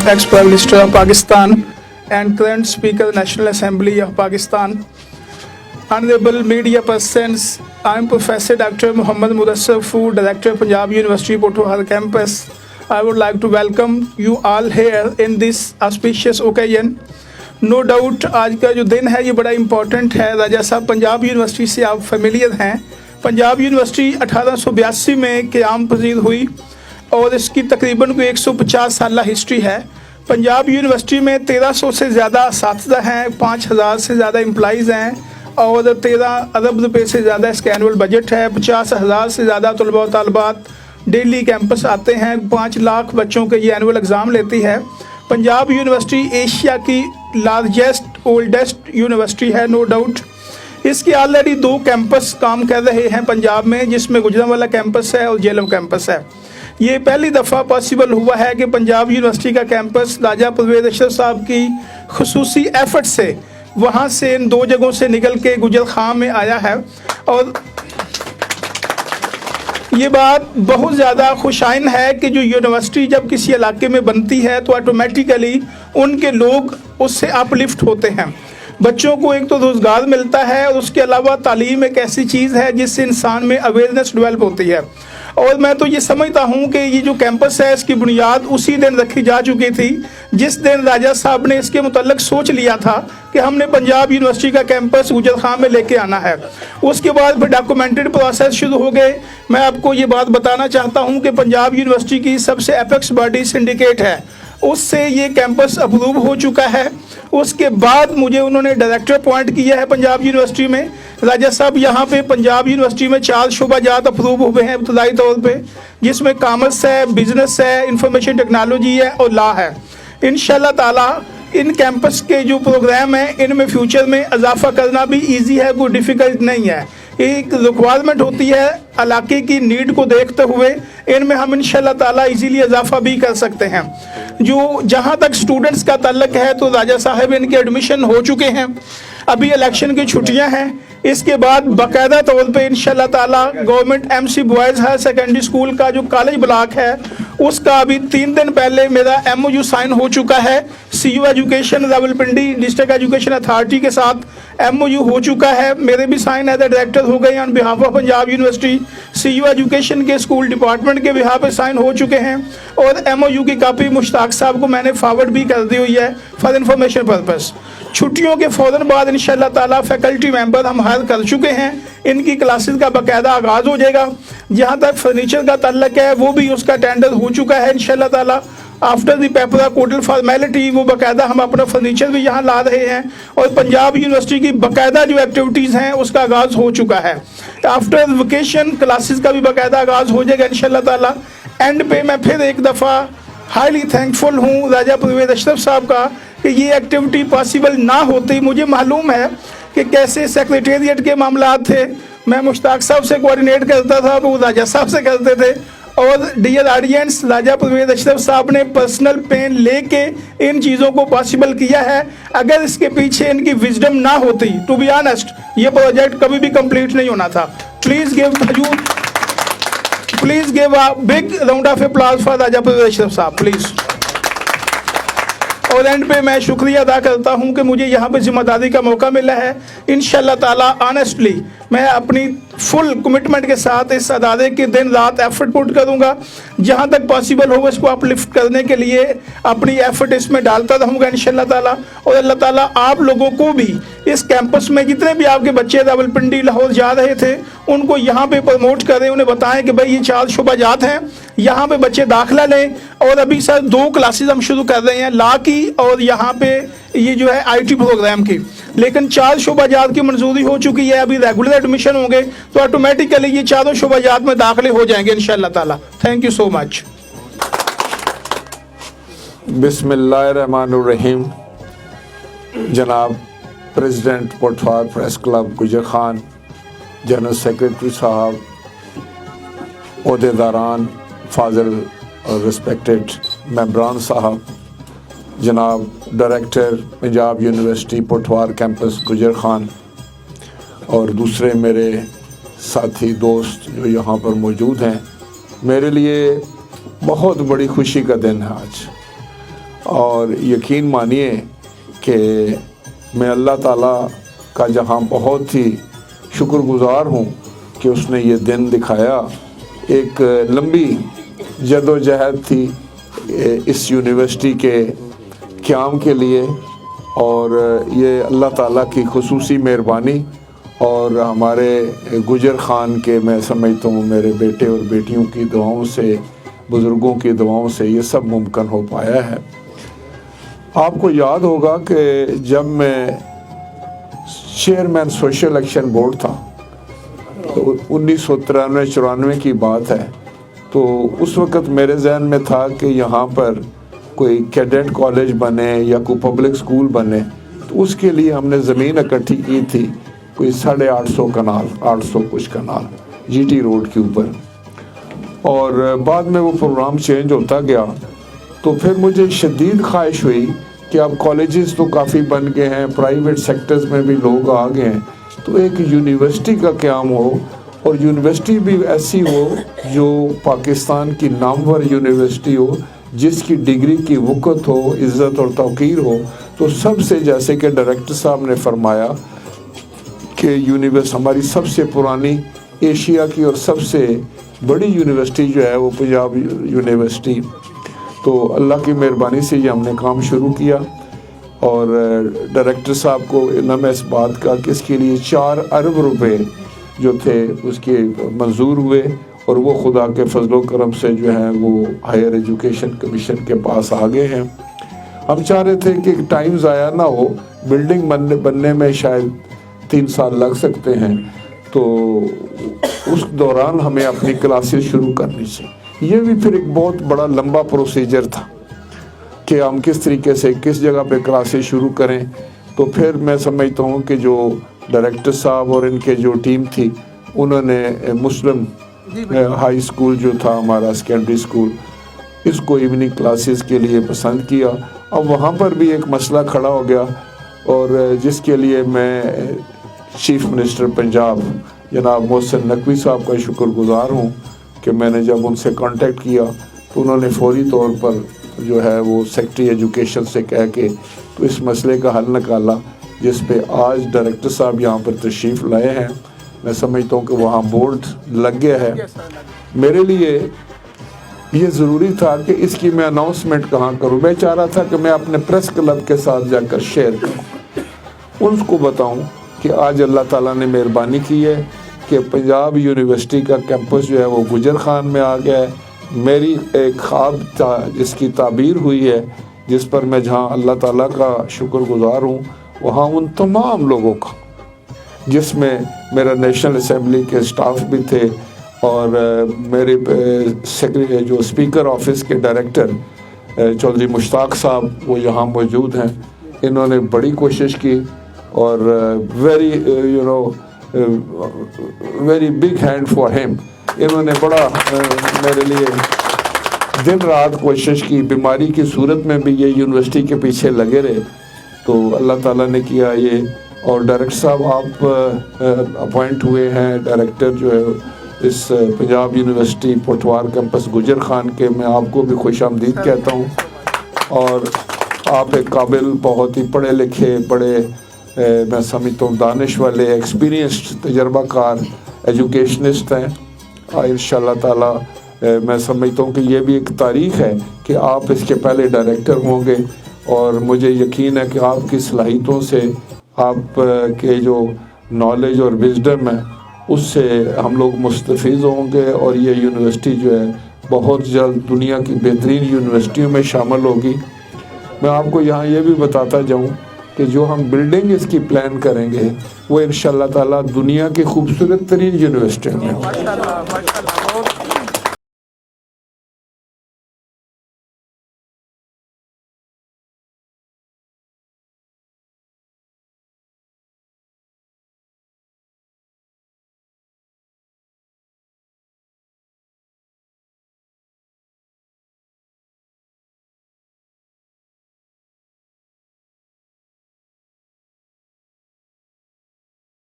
ex-Prime Minister of Pakistan and current Speaker of the National Assembly of Pakistan. Honorable media persons, I am Professor Dr. Muhammad Mudassar Food, Director of Punjab University Pothohar campus. I would like to welcome you all here in this auspicious occasion. No doubt आज का जो दिन है ये बड़ा important है। राजा साहब Punjab university से आप फेमिलियर हैं। पंजाब यूनिवर्सिटी 1882 में क़याम पजीर हुई और इसकी तकरीबन कोई 150 साल हिस्ट्री है। पंजाब यूनिवर्सिटी में 1300 से ज़्यादा असातिज़ा हैं, 5000 से ज़्यादा एम्प्लॉइज़ हैं और 13 अरब रुपये से ज़्यादा इसका एनुअल बजट है। 50,000 से ज़्यादा तलबा व तालिबात डेली कैंपस आते हैं। 5 लाख बच्चों के ये एनुअल एग्ज़ाम लेती है। पंजाब यूनिवर्सिटी एशिया की लार्जेस्ट ओल्डेस्ट यूनिवर्सिटी है, नो डाउट। इसके ऑलरेडी 2 कैंपस काम कर रहे हैं पंजाब में, जिसमें गुजरांवाला कैंपस है और जेलम कैंपस है। ये पहली दफ़ा पॉसिबल हुआ है कि पंजाब यूनिवर्सिटी का कैंपस राजा परवेज़ अशरफ साहब की खुसूसी एफर्ट से वहाँ से इन 2 जगहों से निकल के गुजर खां में आया है। और ये बात बहुत ज़्यादा खुशाइन है कि जो यूनिवर्सिटी जब किसी इलाके में बनती है तो ऑटोमेटिकली उनके लोग उससे अपलिफ्ट होते हैं। बच्चों को एक तो रोज़गार मिलता है और उसके अलावा तालीम एक ऐसी चीज़ है जिससे इंसान में अवेयरनेस डेवलप होती है। और मैं तो ये समझता हूँ कि ये जो कैंपस है इसकी बुनियाद उसी दिन रखी जा चुकी थी जिस दिन राजा साहब ने इसके मुतल्लिक सोच लिया था कि हमने पंजाब यूनिवर्सिटी का कैंपस गुजर खां में लेके आना है। उसके बाद फिर डॉक्यूमेंटेड प्रोसेस शुरू हो गए। मैं आपको ये बात बताना चाहता हूँ कि पंजाब यूनिवर्सिटी की सबसे एपेक्स बॉडी सिंडिकेट है, उससे ये कैंपस अप्रूव हो चुका है। उसके बाद मुझे उन्होंने डायरेक्टर अपॉइंट किया है पंजाब यूनिवर्सिटी में। राजा साहब यहाँ पे पंजाब यूनिवर्सिटी में 4 शोबाजात अप्रूव हुए हैं इब्तदाई तौर पे, जिसमें कॉमर्स है, बिजनेस है, इंफॉर्मेशन टेक्नोलॉजी है और लॉ है। इंशाल्लाह ताला इन कैंपस के जो प्रोग्राम हैं इनमें फ्यूचर में इजाफा करना भी ईजी है, कोई डिफ़िकल्ट नहीं है। एक रिक्वायरमेंट होती है इलाके की नीड को देखते हुए, इनमें हम इंशाल्लाह ताला इजीली इजाफा भी कर सकते हैं। जो जहाँ तक स्टूडेंट्स का ताल्लुक है तो राजा साहब इनके एडमिशन हो चुके हैं। अभी इलेक्शन की छुट्टियां हैं, इसके बाद बाकायदा तौर पे इंशाल्लाह ताला government MC boys higher secondary school का जो कॉलेज ब्लॉक है उसका अभी 3 दिन पहले मेरा MOU साइन हो चुका है। CU education Rawalpindi district education authority के साथ MOU हो चुका है। मेरे भी साइन एज ए डायरेक्टर हो गए on behalf of Punjab university. CU education के स्कूल डिपार्टमेंट के बिहाफ पे साइन हो चुके हैं और MOU की कॉपी मुश्ताक साहब को मैंने फॉरवर्ड भी कर दी हुई है फॉर इन्फॉर्मेशन पर्पस। छुट्टियों के फ़ौरन बाद इंशाल्लाह ताला फैकल्टी मेंबर हम हायर कर चुके हैं। इनकी क्लासेस का बाकायदा आगाज़ हो जाएगा। जहाँ तक फर्नीचर का ताल्लुक है वो भी उसका टेंडर हो चुका है इंशाल्लाह ताला। After the paper Kotal formality वो बाकायदा हम अपना फर्नीचर भी यहाँ ला रहे हैं और पंजाब यूनिवर्सिटी की बाकायदा जो एक्टिविटीज़ हैं उसका आगाज़ हो चुका है। आफ्टर वेकेशन क्लासेस का भी बाकायदा आगाज़ हो जाएगा इंशाल्लाह ताला। एंड पे मैं फिर एक दफ़ा हाईली थैंकफुल हूँ राजा परवेज़ अशरफ साहब का कि ये एक्टिविटी पॉसिबल ना होती। मुझे मालूम है कि कैसे सेक्रेटेरिएट के मामला थे, मैं मुश्ताक साहब से कोऑर्डिनेट करता था, वो राजा साहब से करते थे। और डियर ऑडियंस, राजा परवेज़ अशरफ साहब ने पर्सनल पेन लेके इन चीज़ों को पॉसिबल किया है। अगर इसके पीछे इनकी विजडम ना होती, टू बी ऑनेस्ट, ये प्रोजेक्ट कभी भी कंप्लीट नहीं होना था। Please give a big round of applause for Raja Parvez Ashraf साहब प्लीज़। और एंड पे मैं शुक्रिया अदा करता हूँ कि मुझे यहाँ पे जिम्मेदारी का मौका मिला है। इंशाल्लाह ताला ऑनेस्टली मैं अपनी फुल कमिटमेंट के साथ इस अदारे के दिन रात एफर्ट पुट करूँगा। जहाँ तक पॉसिबल होगा इसको अपलिफ्ट करने के लिए अपनी एफर्ट इसमें डालता रहूँगा इंशाल्लाह ताला। और अल्लाह ताला आप लोगों को भी इस कैंपस में जितने भी आपके बच्चे रावलपिंडी लाहौर जा रहे थे उनको यहाँ पे प्रमोट करें, उन्हें बताएं कि भाई ये 4 शोबाजात हैं, यहाँ पे बच्चे दाखिला लें। और अभी सर 2 क्लासेस हम शुरू कर रहे हैं, लॉ की और यहाँ पे ये जो है IT प्रोग्राम की, लेकिन 4 शोबाजात की मंजूरी हो चुकी है। अभी रेगुलर एडमिशन होंगे तो ऑटोमेटिकली ये 4 शोबाजात में दाखिले हो जाएंगे इंशाल्लाह ताला। Thank you so much. बिस्मिल्लाहिर्रहमानिर्रहीम। जनाब प्रेसिडेंट पोठवार प्रेस क्लब गुजर खान, जनरल सेक्रेटरी साहब, ओहदेदारान, फाजिल और रिस्पेक्टेड मेंबरान साहब, जनाब director Punjab university Pothwar campus गुजर खान और दूसरे मेरे साथी दोस्त जो यहाँ पर मौजूद हैं, मेरे लिए बहुत बड़ी खुशी का दिन है आज। اور یقین مانیے کہ میں اللہ تعالیٰ کا جہاں بہت ہی شکر گزار ہوں کہ اس نے یہ دن دکھایا. ایک لمبی جد و جہد تھی اس یونیورسٹی کے قیام کے لیے، اور یہ اللہ تعالیٰ کی خصوصی مہربانی اور ہمارے گجر خان کے، میں سمجھتا ہوں میرے بیٹے اور بیٹیوں کی دعاؤں سے، بزرگوں کی دعاؤں سے یہ سب ممکن ہو پایا ہے. آپ کو یاد ہوگا کہ جب میں چیئرمین سوشل ایکشن بورڈ تھا، 1993-94 کی بات ہے، تو اس وقت میرے ذہن میں تھا کہ یہاں پر کوئی کیڈٹ کالج بنے یا کوئی پبلک سکول بنے. تو اس کے لیے ہم نے زمین اکٹھی کی تھی، کوئی 850 کنال، 800 کچھ کنال جی ٹی روڈ کے اوپر. اور بعد میں وہ پروگرام چینج ہوتا گیا، تو پھر مجھے شدید خواہش ہوئی کہ اب کالجز تو کافی بن گئے ہیں، پرائیویٹ سیکٹرز میں بھی لوگ آ گئے ہیں، تو ایک یونیورسٹی کا قیام ہو، اور یونیورسٹی بھی ایسی ہو جو پاکستان کی نامور یونیورسٹی ہو، جس کی ڈگری کی وقت ہو، عزت اور توقیر ہو. تو سب سے، جیسے کہ ڈائریکٹر صاحب نے فرمایا کہ ہماری سب سے پرانی ایشیا کی اور سب سے بڑی یونیورسٹی جو ہے وہ پنجاب یونیورسٹی. تو اللہ کی مہربانی سے یہ ہم نے کام شروع کیا، اور ڈائریکٹر صاحب کو علم ہے اس بات کا کہ اس کے لیے 4 ارب روپے جو تھے اس کے منظور ہوئے، اور وہ خدا کے فضل و کرم سے جو ہیں وہ ہائر ایجوکیشن کمیشن کے پاس آ گئے ہیں. ہم چاہ رہے تھے کہ ٹائم ضائع نہ ہو، بلڈنگ بننے میں شاید 3 سال لگ سکتے ہیں، تو اس دوران ہمیں اپنی کلاسز شروع کرنی چاہیے. یہ بھی پھر ایک بہت بڑا لمبا پروسیجر تھا کہ ہم کس طریقے سے کس جگہ پہ کلاسز شروع کریں. تو پھر میں سمجھتا ہوں کہ جو ڈائریکٹر صاحب اور ان کے جو ٹیم تھی، انہوں نے مسلم ہائی اسکول جو تھا ہمارا سیکنڈری اسکول، اس کو ایوننگ کلاسز کے لیے پسند کیا. اب وہاں پر بھی ایک مسئلہ کھڑا ہو گیا، اور جس کے لیے میں چیف منسٹر پنجاب جناب محسن نقوی صاحب کا شکر گزار ہوں کہ میں نے جب ان سے کانٹیکٹ کیا تو انہوں نے فوری طور پر جو ہے وہ سیکرٹری ایجوکیشن سے کہہ کے تو اس مسئلے کا حل نکالا، جس پہ آج ڈائریکٹر صاحب یہاں پر تشریف لائے ہیں. میں سمجھتا ہوں کہ وہاں بورڈ لگ گیا ہے. میرے لیے یہ ضروری تھا کہ اس کی میں اناؤنسمنٹ کہاں کروں. میں چاہ رہا تھا کہ میں اپنے پریس کلب کے ساتھ جا کر شیئر کروں، ان کو بتاؤں کہ آج اللہ تعالیٰ نے مہربانی کی ہے کہ پنجاب یونیورسٹی کا کیمپس جو ہے وہ گجر خان میں آ گیا ہے. میری ایک خواب تھا جس کی تعبیر ہوئی ہے، جس پر میں جہاں اللہ تعالیٰ کا شکر گزار ہوں، وہاں ان تمام لوگوں کا، جس میں میرا نیشنل اسمبلی کے سٹاف بھی تھے، اور میرے جو اسپیکر آفس کے ڈائریکٹر چودھری مشتاق صاحب وہ یہاں موجود ہیں. انہوں نے بڑی کوشش کی، اور very big hand for him. انہوں نے بڑا میرے لیے دن رات کوشش کی، بیماری کی صورت میں بھی یہ یونیورسٹی کے پیچھے لگے رہے. تو اللہ تعالیٰ نے کیا یہ. اور ڈائریکٹر صاحب آپ اپوائنٹ ہوئے ہیں ڈائریکٹر جو ہے اس پنجاب یونیورسٹی پٹوار کیمپس گجر خان کے. میں آپ کو بھی خوش آمدید کہتا ہوں، اور آپ ایک قابل، بہت ہی پڑھے لکھے، بڑے میں سمجھتا ہوں دانش والے، ایکسپیرینسڈ، تجربہ کار ایجوکیشنسٹ ہیں. انشاءاللہ تعالیٰ میں سمجھتا ہوں کہ یہ بھی ایک تاریخ ہے کہ آپ اس کے پہلے ڈائریکٹر ہوں گے، اور مجھے یقین ہے کہ آپ کی صلاحیتوں سے، آپ کے جو نالج اور وزڈم ہے اس سے ہم لوگ مستفید ہوں گے، اور یہ یونیورسٹی جو ہے بہت جلد دنیا کی بہترین یونیورسٹیوں میں شامل ہوگی. میں آپ کو یہاں یہ بھی بتاتا جاؤں کہ جو ہم بلڈنگ اس کی پلان کریں گے وہ انشاءاللہ تعالیٰ دنیا کی خوبصورت ترین یونیورسٹیوں میں